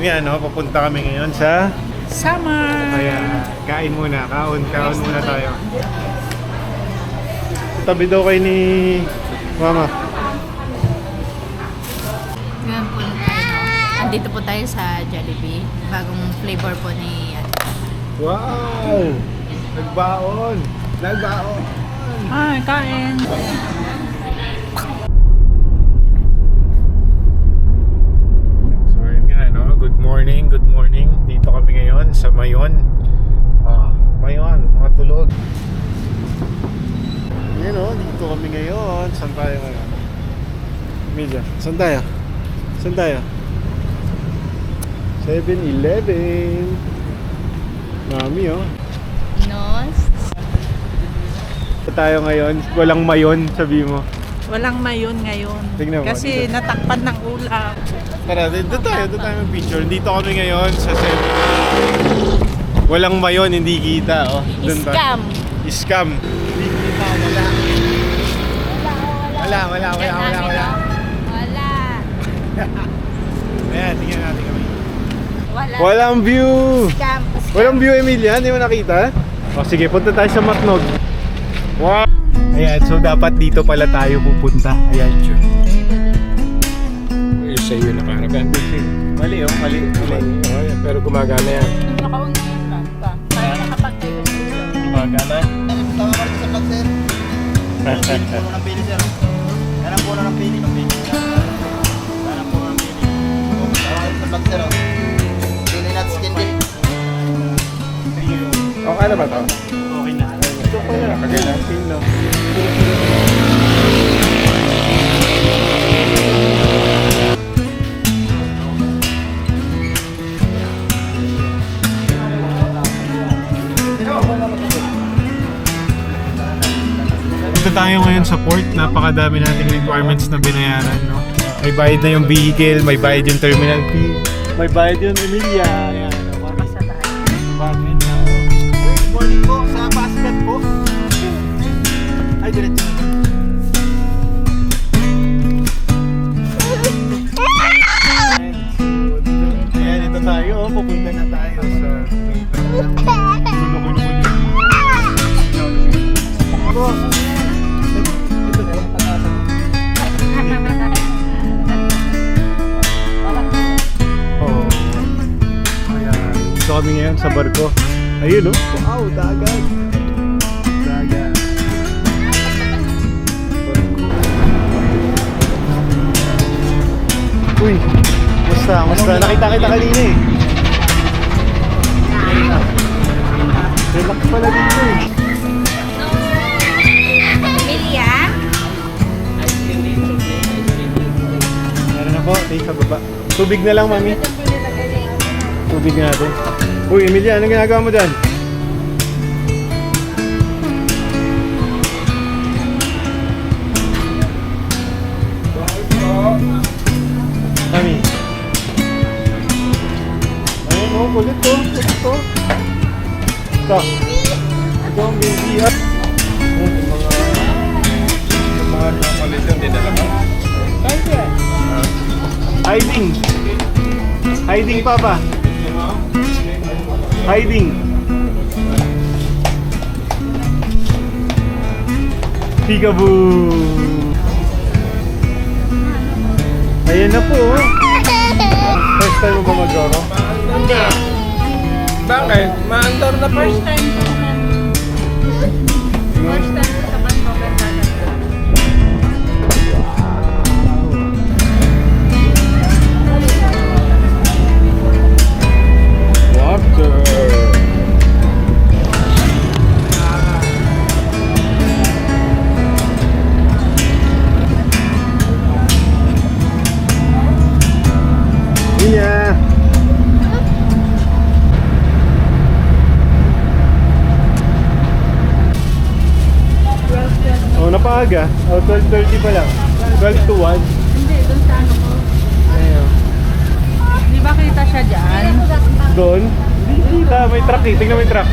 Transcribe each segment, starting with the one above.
yun nga, no? Papunta kami ngayon sa Summer! kaya kain muna, kaon muna tayo. Tabi daw kayo ni Mama. Ngayon po tayo. Andito po tayo sa Jollibee. Bagong flavor po ni Wow! Nagbaon! Ay, kain! So yun nga, no? Good morning. Dito kami ngayon sa Mayon. Mayon, mga tulog. Yan o, dito kami ngayon. Saan tayo ngayon? Media, saan tayo? 7-Eleven. Mami oh. Nos. Tayo ngayon, walang mayon, sabi mo. Walang mayon ngayon. Tignan mo, Kasi dito. natakpan ng ulam. Tara, doon tayo mag-picture. Dito kami ngayon sa 7-Eleven. Walang mayon, hindi kita. Oh, dun tayo. Scam. Hindi kita, wala. Wala. Ayan, tingnan natin kami. Wala. Walang view! Scam. Walang view, Emilia? Hindi mo nakita? O sige, punta tayo sa Matnog. Wow! Ayan, so dapat dito pala tayo pupunta. Ayan, sure. Sa iyo nakaragan. Mali. Oh, pero gumagana yan. Nakauna yun lang. Kaya nakapag-tayo dito. Gumagana? Tama ka rin sa vlog, sir. Puno ng pili, sir. Yan ang puno ng pili. Yan ang puno ng pili. Tama ka rin sa vlog, sir. Pili natin skin dip. Okay na ba ito? Okay na. Okay na. Nakagay na. Dito tayo ngayon sa port. Napakadami nating requirements na binayaran, no? May bayad na yung vehicle, may bayad yung terminal fee, may bayad yung Emilia. Ayan. Bakit na? Good morning po sa basket po. Ay, diretso. Ayan, ito tayo. Pupunta na tayo sa Oh. Ayan. Ito kami ngayon sa barko. Ayun oh. Wow, dagat. Uy, musta? Nakita kita kanina eh. Relax pala dito eh. Emilia? Meron na po, tayo sa baba. Tubig na lang, mami. Tubig natin. Uy, Emilia, anong ginagawa mo dyan? Mami. Ayun oh, kulit to. Ito. Ito ang baby. Mga nakalit yung dinala mo? Hiding, Papa. Hiding. Peekaboo. Ayan na po. First time mo ba mag-oro? Hindi. Bakit? Maandar na po. First time ko sa Vancouver talaga. Water. Iya. Oh, napaaga. Oh, 12:30 pa lang. 12 to 1. Hindi, doon sa ano ko. Ayun. Di ba kita siya dyan? Doon? Hindi kita. May truck eh. Tingnan mo yung truck.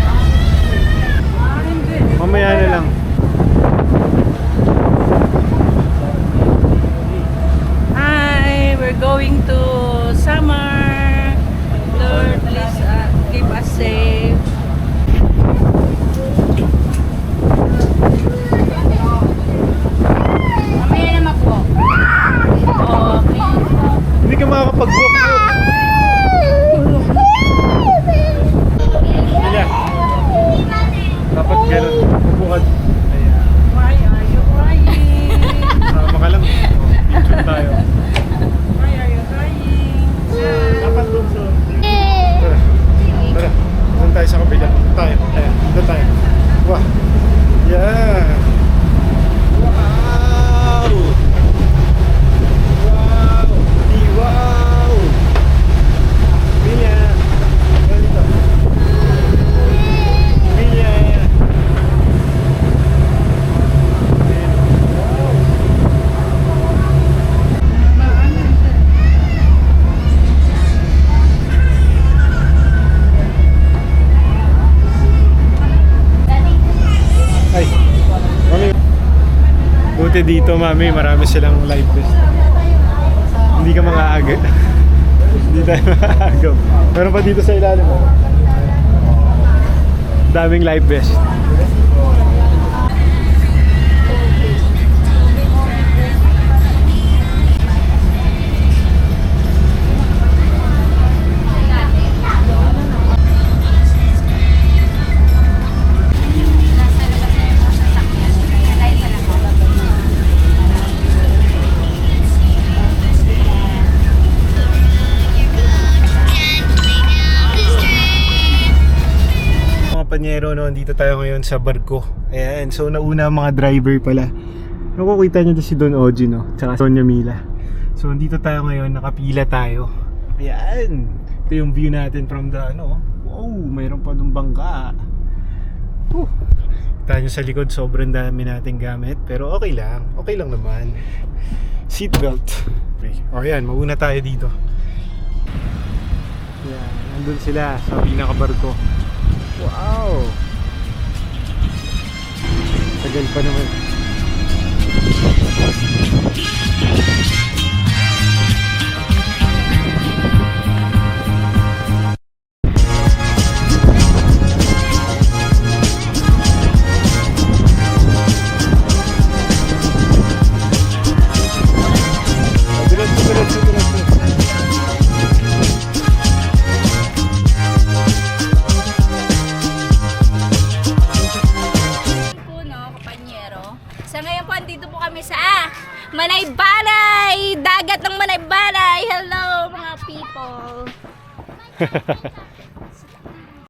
Hindi. Mamaya na lang. Hi, we're going to Samar. tayo sa kabila. Tayo. Ayan, dito tayo. Wow. Yeah. Wow. Wow. Wow. Emilia. Dito. Emilia. Ay, mami. Buti dito, mami, marami silang live vest. Hindi ka makaaga. Hindi tayo makaaga. Meron pa dito sa ilalim. Oh. Daming live vest. Panyero, no, dito tayo ngayon sa barko. Ayan, so nauna ang mga driver pala. Nakukita nyo si Don Oji, no? Tsaka Sonia Mila. So dito tayo ngayon, nakapila tayo. Ayan, ito yung view natin from the ano. Wow, mayroon pa dong bangka. Kita nyo sa likod, sobrang dami nating gamit. Pero okay lang naman. Seatbelt. Okay. O yan, mauna tayo dito. Ayan, nandun sila sa pinakabarko. Wow! Tagal pa naman. Diretso. Sa ngayon po, andito po kami sa Manaybanay! Dagat ng Manaybanay! Hello mga people!